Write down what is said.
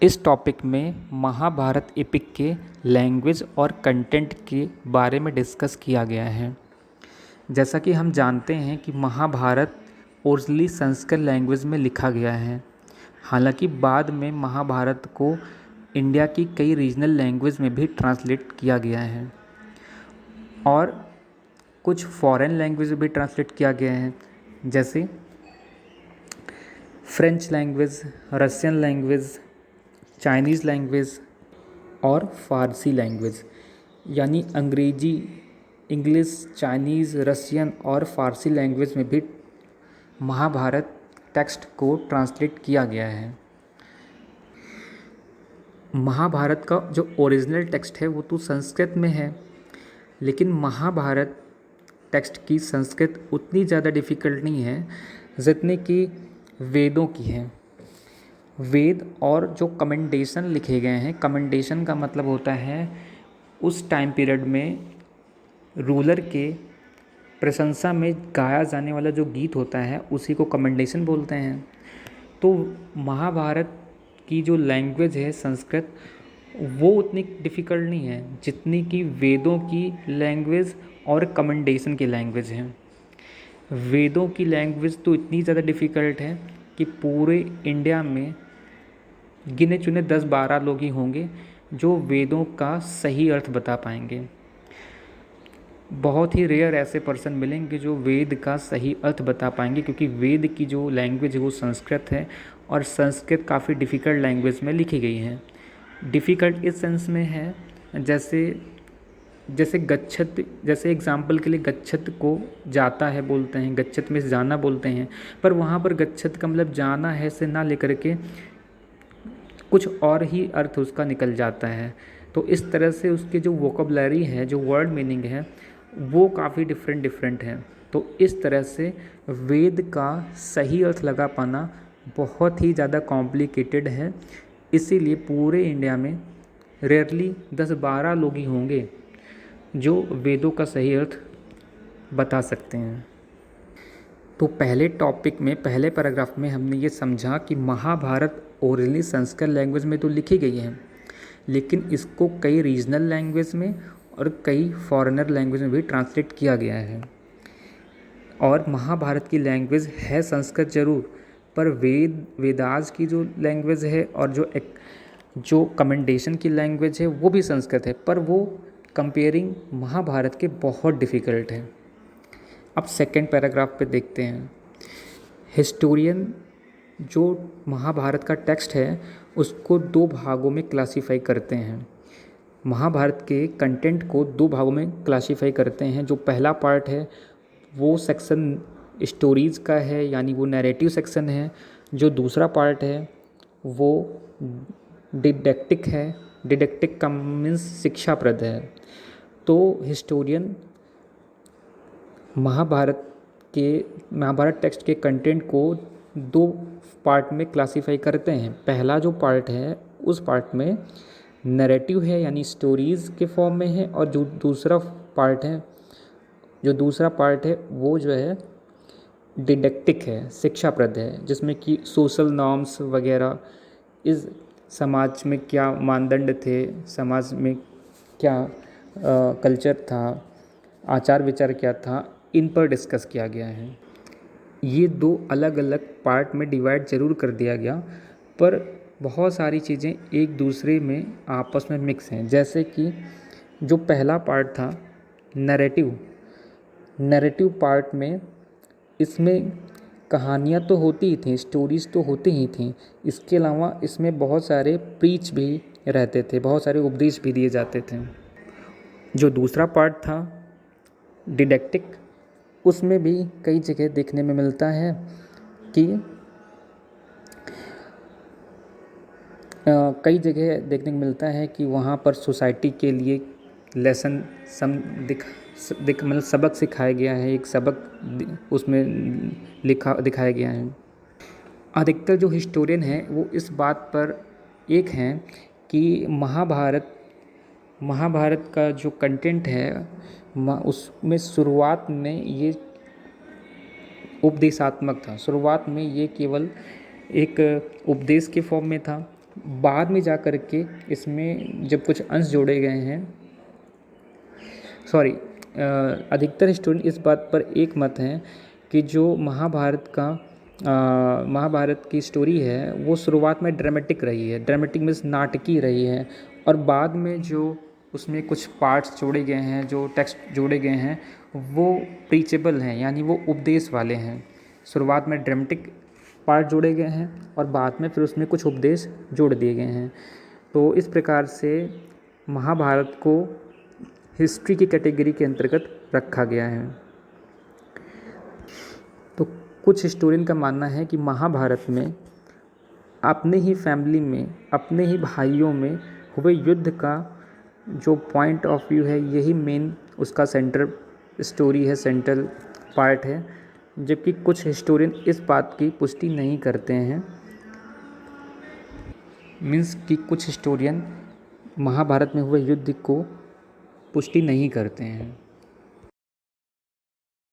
इस टॉपिक में महाभारत एपिक के लैंग्वेज और कंटेंट के बारे में डिस्कस किया गया है। जैसा कि हम जानते हैं कि महाभारत ओरिजिनली संस्कृत लैंग्वेज में लिखा गया है। हालांकि बाद में महाभारत को इंडिया की कई रीजनल लैंग्वेज में भी ट्रांसलेट किया गया है और कुछ फॉरेन लैंग्वेज में भी ट्रांसलेट किया गया है, जैसे French language, Russian language, Chinese language और फ़ारसी लैंग्वेज। यानी अंग्रेजी, इंग्लिश, चाइनीज़, रशियन और फ़ारसी लैंग्वेज में भी महाभारत टेक्स्ट को ट्रांसलेट किया गया है। महाभारत का जो ओरिजिनल टेक्स्ट है वो तो संस्कृत में है, लेकिन महाभारत टेक्स्ट की संस्कृत उतनी ज़्यादा डिफ़िकल्ट नहीं है जितने कि वेदों की है। वेद और जो कमेंडेशन लिखे गए हैं, कमेंडेशन का मतलब होता है उस टाइम पीरियड में रूलर के प्रशंसा में गाया जाने वाला जो गीत होता है उसी को कमेंडेशन बोलते हैं। तो महाभारत की जो लैंग्वेज है संस्कृत, वो उतनी डिफ़िकल्ट नहीं है जितनी कि वेदों की लैंग्वेज और कमेंडेशन की लैंग्वेज है। वेदों की लैंग्वेज तो इतनी ज़्यादा डिफ़िकल्ट है कि पूरे इंडिया में गिने चुने 10-12 लोग ही होंगे जो वेदों का सही अर्थ बता पाएंगे। बहुत ही रेयर ऐसे पर्सन मिलेंगे जो वेद का सही अर्थ बता पाएंगे, क्योंकि वेद की जो लैंग्वेज है वो संस्कृत है और संस्कृत काफ़ी डिफ़िकल्ट लैंग्वेज में लिखी गई है। डिफ़िकल्ट इस सेंस में है जैसे गच्छत, जैसे एग्जाम्पल के लिए गच्छत को जाता है बोलते हैं, गच्छत में जाना बोलते हैं, पर वहाँ पर गच्छत का मतलब जाना है से ना लेकर के कुछ और ही अर्थ उसका निकल जाता है। तो इस तरह से उसके जो वोकेबलरी है, जो वर्ड मीनिंग है, वो काफ़ी डिफरेंट है। तो इस तरह से वेद का सही अर्थ लगा पाना बहुत ही ज़्यादा कॉम्प्लिकेटेड है। इसीलिए पूरे इंडिया में रेयरली 10-12 लोग ही होंगे जो वेदों का सही अर्थ बता सकते हैं। तो पहले टॉपिक में, पहले पैराग्राफ में हमने ये समझा कि महाभारत ओरिजिनली संस्कृत लैंग्वेज में तो लिखी गई है, लेकिन इसको कई रीजनल लैंग्वेज में और कई फॉरेनर लैंग्वेज में भी ट्रांसलेट किया गया है। और महाभारत की लैंग्वेज है संस्कृत ज़रूर, पर वेदास की जो लैंग्वेज है और जो कमेंडेशन की लैंग्वेज है वो भी संस्कृत है, पर वो कंपेयरिंग महाभारत के बहुत डिफ़िकल्ट है। अब सेकेंड पैराग्राफ पे देखते हैं। हिस्टोरियन जो महाभारत का टेक्स्ट है उसको 2 भागों में क्लासीफाई करते हैं। महाभारत के कंटेंट को 2 भागों में क्लासीफाई करते हैं। जो पहला पार्ट है वो सेक्शन स्टोरीज़ का है, यानी वो नैरेटिव सेक्शन है। जो दूसरा पार्ट है वो डिडक्टिक है। डिडक्टिक का मीन्स शिक्षाप्रद है। तो हिस्टोरियन महाभारत टेक्स्ट के कंटेंट को 2 पार्ट में क्लासीफाई करते हैं। पहला जो पार्ट है उस पार्ट में नैरेटिव है, यानी स्टोरीज़ के फॉर्म में है, और जो दूसरा पार्ट है वो जो है डिडक्टिक है, शिक्षाप्रद है, जिसमें कि सोशल नॉर्म्स वगैरह, इस समाज में क्या मानदंड थे, समाज में क्या कल्चर था, आचार विचार क्या था, इन पर डिस्कस किया गया है। ये 2 अलग अलग पार्ट में डिवाइड ज़रूर कर दिया गया, पर बहुत सारी चीज़ें एक दूसरे में आपस में मिक्स हैं। जैसे कि जो पहला पार्ट था नैरेटिव पार्ट में, इसमें कहानियाँ तो होती ही थी, स्टोरीज़ तो होती ही थी, इसके अलावा इसमें बहुत सारे प्रीच भी रहते थे, बहुत सारे उपदेश भी दिए जाते थे। जो दूसरा पार्ट था डिडक्टिक, उसमें भी कई जगह देखने में मिलता है कि वहाँ पर सोसाइटी के लिए लेसन मतलब सबक सिखाया गया है, एक सबक उसमें दिखाया गया है। अधिकतर जो हिस्टोरियन हैं वो इस बात पर एक हैं कि महाभारत का जो कंटेंट है उसमें शुरुआत में ये उपदेशात्मक था। शुरुआत में ये केवल एक उपदेश के फॉर्म में था, बाद में जा कर के इसमें जब कुछ अंश जोड़े गए हैं, सॉरी, अधिकतर हिस्टोरियन इस बात पर एक मत हैं कि जो महाभारत की स्टोरी है वो शुरुआत में ड्रामेटिक रही है, ड्रामेटिक मीन्स नाटकीय रही है, और बाद में जो उसमें कुछ पार्ट्स जोड़े गए हैं, जो टेक्स्ट जोड़े गए हैं, वो प्रीचेबल हैं, यानी वो उपदेश वाले हैं। शुरुआत में ड्रामेटिक पार्ट जोड़े गए हैं और बाद में फिर उसमें कुछ उपदेश जोड़ दिए गए हैं। तो इस प्रकार से महाभारत को हिस्ट्री की कैटेगरी के अंतर्गत रखा गया है। तो कुछ हिस्टोरियन का मानना है कि महाभारत में अपने ही फैमिली में, अपने ही भाइयों में हुए युद्ध का जो पॉइंट ऑफ व्यू है, यही मेन उसका सेंटर स्टोरी है, सेंट्रल पार्ट है। जबकि कुछ हिस्टोरियन इस बात की पुष्टि नहीं करते हैं, मीन्स कि कुछ हिस्टोरियन महाभारत में हुए युद्ध को पुष्टि नहीं करते हैं।